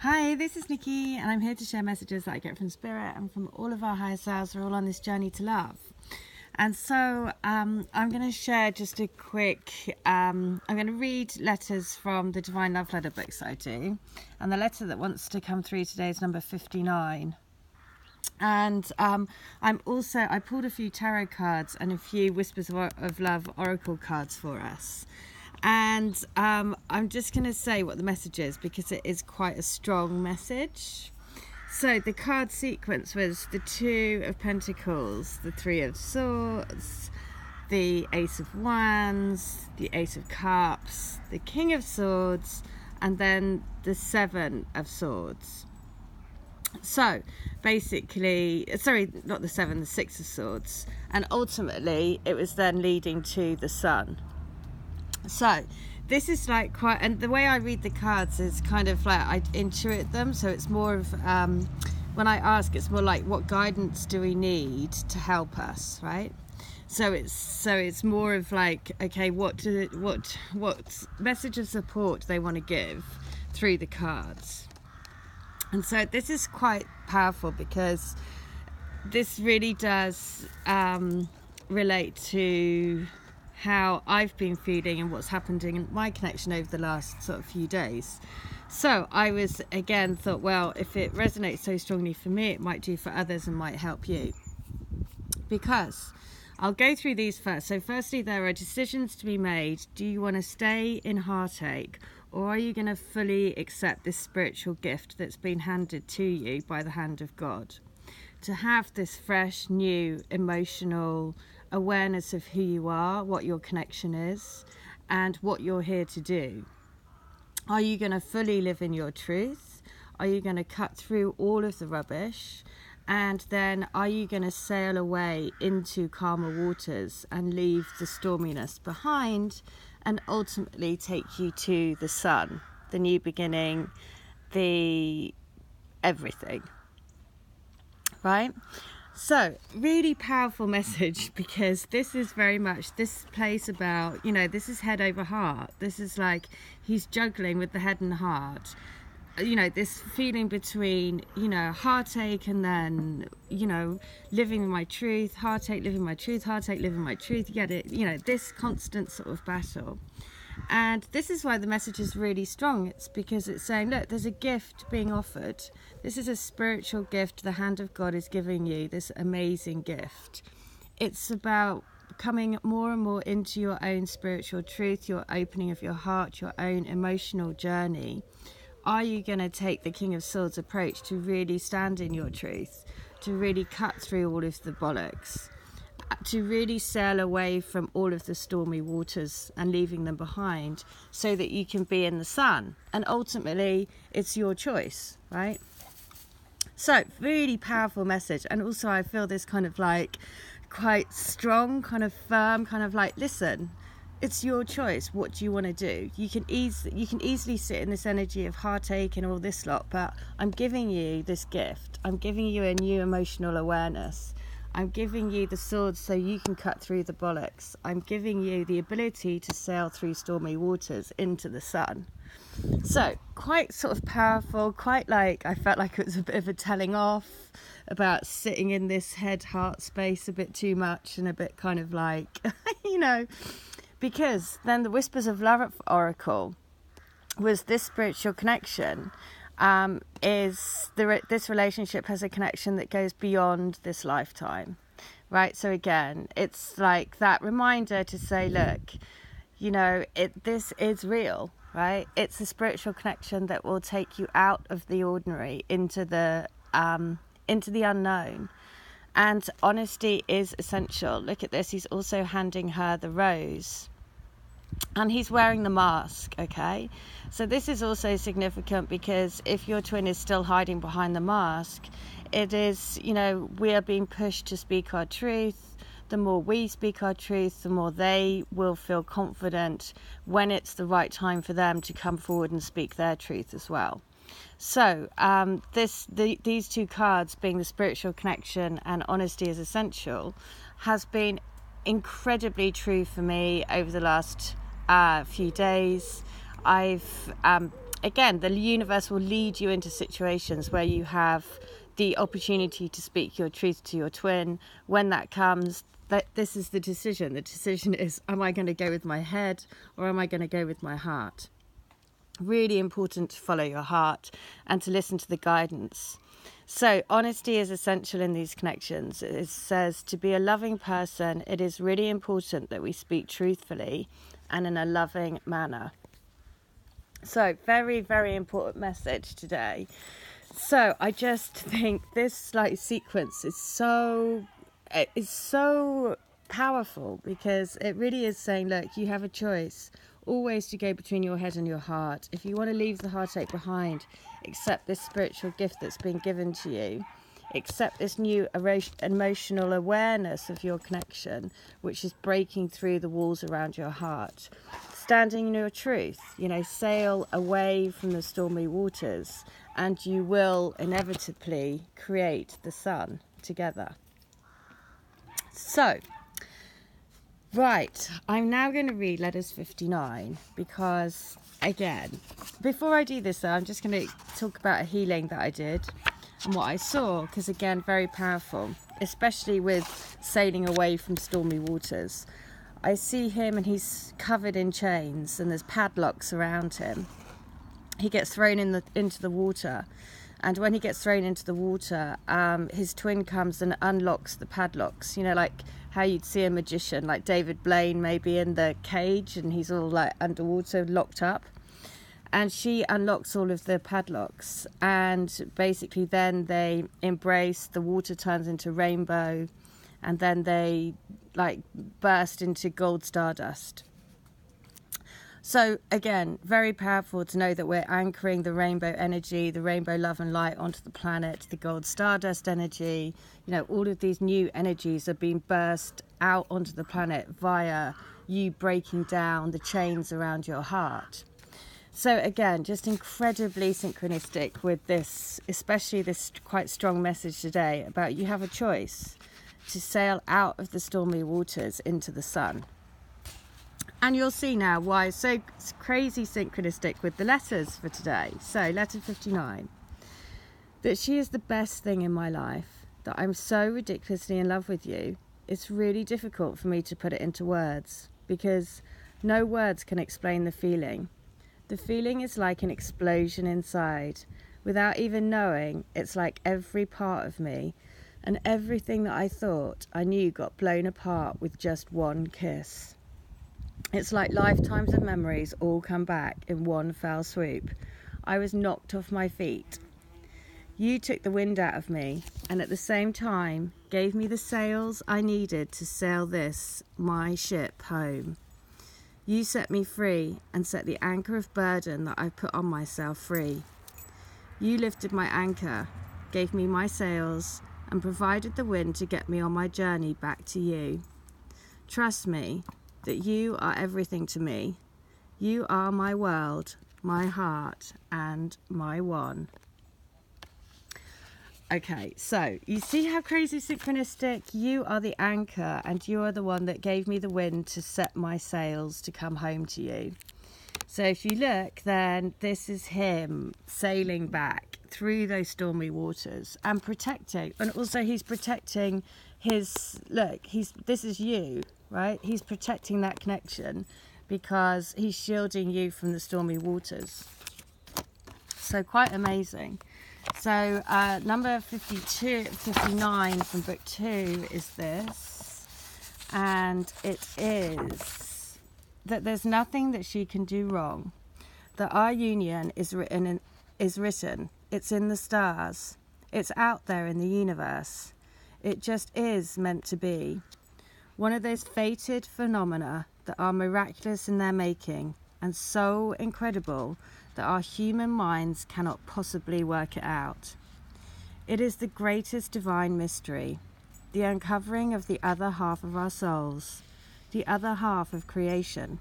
Hi, this is Nikki, and I'm here to share messages that I get from Spirit and from all of our higher selves who are all on this journey to love. And so I'm going to share just a quick, I'm going to read letters from the Divine Love Letter books I do. And the letter that wants to come through today is number 59. And I pulled a few tarot cards and a few Whispers of Love oracle cards for us. And I'm just going to say what the message is because it is quite a strong message. So the card sequence was the Two of Pentacles, the Three of Swords, the Ace of Wands, the Ace of Cups, the King of Swords, and then the Seven of Swords. So basically, sorry, not the seven, the Six of Swords. And ultimately, it was then leading to the Sun. So this is like quite, and the way I read the cards is kind of like I intuit them. So it's more of, when I ask, it's more like, what guidance do we need to help us, right? So it's more of like, okay, what message of support they want to give through the cards. And so this is quite powerful because this really does relate to how I've been feeling and what's happened in my connection over the last sort of few days. So I was again thought, well, if it resonates so strongly for me, it might do for others and might help you. Because I'll go through these first. So firstly, there are decisions to be made. Do you want to stay in heartache, or are you going to fully accept this spiritual gift that's been handed to you by the hand of God? To have this fresh, new, emotional awareness of who you are, what your connection is, and what you're here to do. Are you going to fully live in your truth? Are you going to cut through all of the rubbish? And then are you going to sail away into calmer waters and leave the storminess behind and ultimately take you to the sun, the new beginning, the everything, right? So really powerful message, because this is very much this place about, this is head over heart. This is like he's juggling with the head and heart. This feeling between, heartache and then, living my truth, heartache, living my truth, heartache, living my truth. You get it? This constant sort of battle. And this is why the message is really strong. It's because it's saying, look, there's a gift being offered. This is a spiritual gift the hand of God is giving you, this amazing gift. It's about coming more and more into your own spiritual truth, your opening of your heart, your own emotional journey. Are you going to take the King of Swords approach to really stand in your truth, to really cut through all of the bollocks, to really sail away from all of the stormy waters and leaving them behind so that you can be in the sun? And ultimately, it's your choice, right? So, really powerful message. And also, I feel this kind of like quite strong, kind of firm, kind of like, listen, it's your choice. What do you want to do? You can easily sit in this energy of heartache and all this lot, but I'm giving you this gift. I'm giving you a new emotional awareness. I'm giving you the swords so you can cut through the bollocks. I'm giving you the ability to sail through stormy waters into the sun. So quite sort of powerful, quite like, I felt like it was a bit of a telling off about sitting in this head-heart space a bit too much and a bit kind of like, because then the Whispers of Love oracle was this spiritual connection. This relationship has a connection that goes beyond this lifetime, right? So again, it's like that reminder to say, look, this is real, right? It's a spiritual connection that will take you out of the ordinary into the unknown. And honesty is essential. Look at this. He's also handing her the rose. And he's wearing the mask, okay? So this is also significant because if your twin is still hiding behind the mask, it is, we are being pushed to speak our truth. The more we speak our truth, the more they will feel confident when it's the right time for them to come forward and speak their truth as well. So these two cards, being the spiritual connection and honesty is essential, has been incredibly true for me over the last few days. I've again, the universe will lead you into situations where you have the opportunity to speak your truth to your twin. When that comes, this is the decision. The decision is, am I going to go with my head or am I going to go with my heart? Really important to follow your heart and to listen to the guidance. So honesty is essential in these connections. It says to be a loving person, it is really important that we speak truthfully and in a loving manner. So very, very important message today. So I just think this sequence is so powerful, because it really is saying, look, you have a choice always to go between your head and your heart. If you want to leave the heartache behind, accept this spiritual gift that's been given to you. Accept this new emotional awareness of your connection, which is breaking through the walls around your heart. Standing in your truth, sail away from the stormy waters, and you will inevitably create the sun together. So, right, I'm now going to read letters 59, because, again, before I do this, I'm just going to talk about a healing that I did and what I saw, because, again, very powerful, especially with sailing away from stormy waters. I see him and he's covered in chains and there's padlocks around him. He gets thrown into the water, and when he gets thrown into the water, his twin comes and unlocks the padlocks, like how you'd see a magician, like David Blaine maybe in the cage and he's all like underwater locked up, and she unlocks all of the padlocks, and basically then they embrace, the water turns into rainbow, and then they burst into gold stardust. So again, very powerful to know that we're anchoring the rainbow energy, the rainbow love and light onto the planet, the gold stardust energy. All of these new energies are being burst out onto the planet via you breaking down the chains around your heart. So again, just incredibly synchronistic with this, especially this quite strong message today about you have a choice to sail out of the stormy waters into the sun. And you'll see now why it's so crazy synchronistic with the letters for today. So, letter 59. That she is the best thing in my life, that I'm so ridiculously in love with you. It's really difficult for me to put it into words, because no words can explain the feeling. The feeling is like an explosion inside. Without even knowing, it's like every part of me and everything that I thought I knew got blown apart with just one kiss. It's like lifetimes of memories all come back in one fell swoop. I was knocked off my feet. You took the wind out of me, and at the same time gave me the sails I needed to sail this, my ship, home. You set me free and set the anchor of burden that I put on myself free. You lifted my anchor, gave me my sails, and provided the wind to get me on my journey back to you. Trust me that you are everything to me. You are my world, my heart, and my one. Okay, so you see how crazy synchronistic? You are the anchor, and you are the one that gave me the wind to set my sails to come home to you. So if you look, then this is him sailing back through those stormy waters and protecting. And also he's protecting this is you, right? He's protecting that connection because he's shielding you from the stormy waters. So quite amazing. So number 59 from book 2 is this. And it is that there's nothing that she can do wrong. That our union is written. It's in the stars. It's out there in the universe. It just is meant to be. One of those fated phenomena that are miraculous in their making and so incredible that our human minds cannot possibly work it out. It is the greatest divine mystery, the uncovering of the other half of our souls, the other half of creation.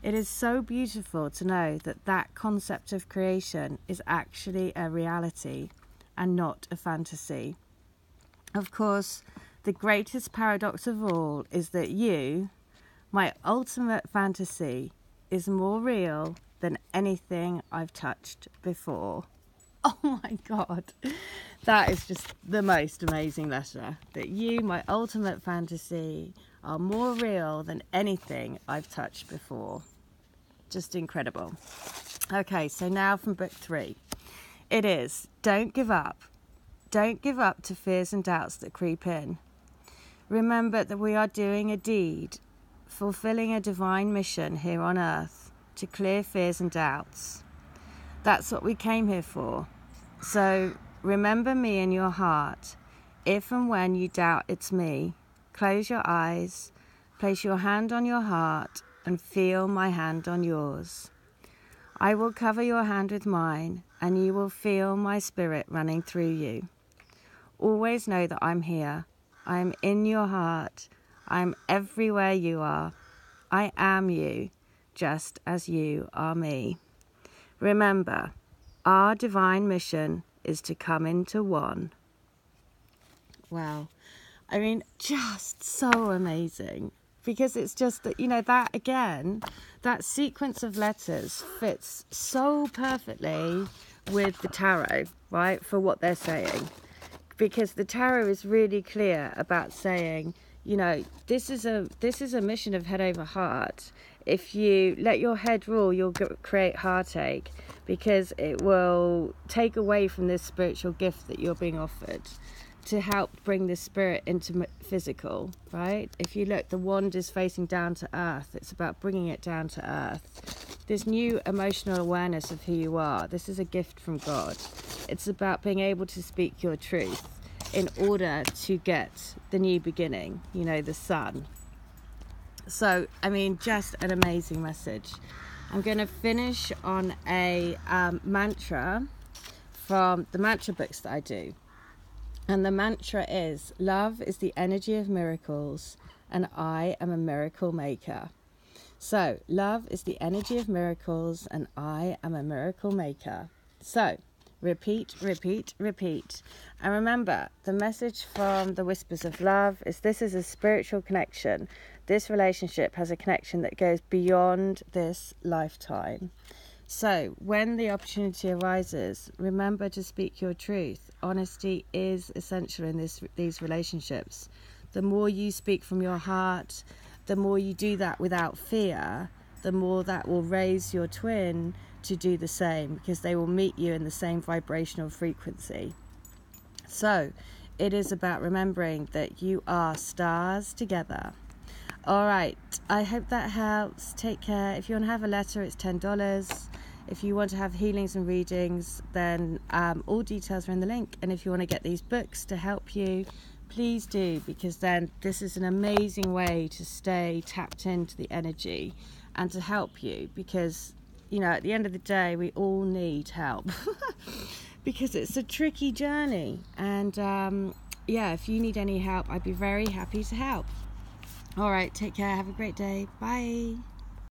It is so beautiful to know that that concept of creation is actually a reality and not a fantasy. Of course, the greatest paradox of all is that you, my ultimate fantasy, is more real than anything I've touched before. Oh my God, that is just the most amazing letter. That you, my ultimate fantasy, are more real than anything I've touched before. Just incredible. Okay, so now from book 3. It is, don't give up. Don't give up to fears and doubts that creep in. Remember that we are doing a deed, fulfilling a divine mission here on earth to clear fears and doubts. That's what we came here for. So remember me in your heart. If and when you doubt it's me, close your eyes, place your hand on your heart, and feel my hand on yours. I will cover your hand with mine, and you will feel my spirit running through you. Always know that I'm here. I am in your heart. I am everywhere you are. I am you, just as you are me. Remember, our divine mission is to come into one. Wow. I mean, just so amazing. Because it's just that, that again, that sequence of letters fits so perfectly with the tarot, right, for what they're saying. Because the tarot is really clear about saying, this is a mission of head over heart. If you let your head rule, you'll create heartache, because it will take away from this spiritual gift that you're being offered to help bring the spirit into physical, right? If you look, the wand is facing down to earth. It's about bringing it down to earth. This new emotional awareness of who you are, this is a gift from God. It's about being able to speak your truth in order to get the new beginning, the sun. So, I mean, just an amazing message. I'm going to finish on a mantra from the mantra books that I do. And the mantra is, love is the energy of miracles, and I am a miracle maker. So, love is the energy of miracles, and I am a miracle maker. So, repeat, repeat, repeat. And remember, the message from the Whispers of Love is this is a spiritual connection. This relationship has a connection that goes beyond this lifetime. So, when the opportunity arises, remember to speak your truth. Honesty is essential in these relationships. The more you speak from your heart, the more you do that without fear, the more that will raise your twin to do the same, because they will meet you in the same vibrational frequency. So, it is about remembering that you are stars together. All right, I hope that helps. Take care. If you want to have a letter, it's $10. If you want to have healings and readings, then all details are in the link. And if you want to get these books to help you, please do, because then this is an amazing way to stay tapped into the energy and to help you, because, at the end of the day, we all need help because it's a tricky journey. And if you need any help, I'd be very happy to help. All right, take care. Have a great day. Bye.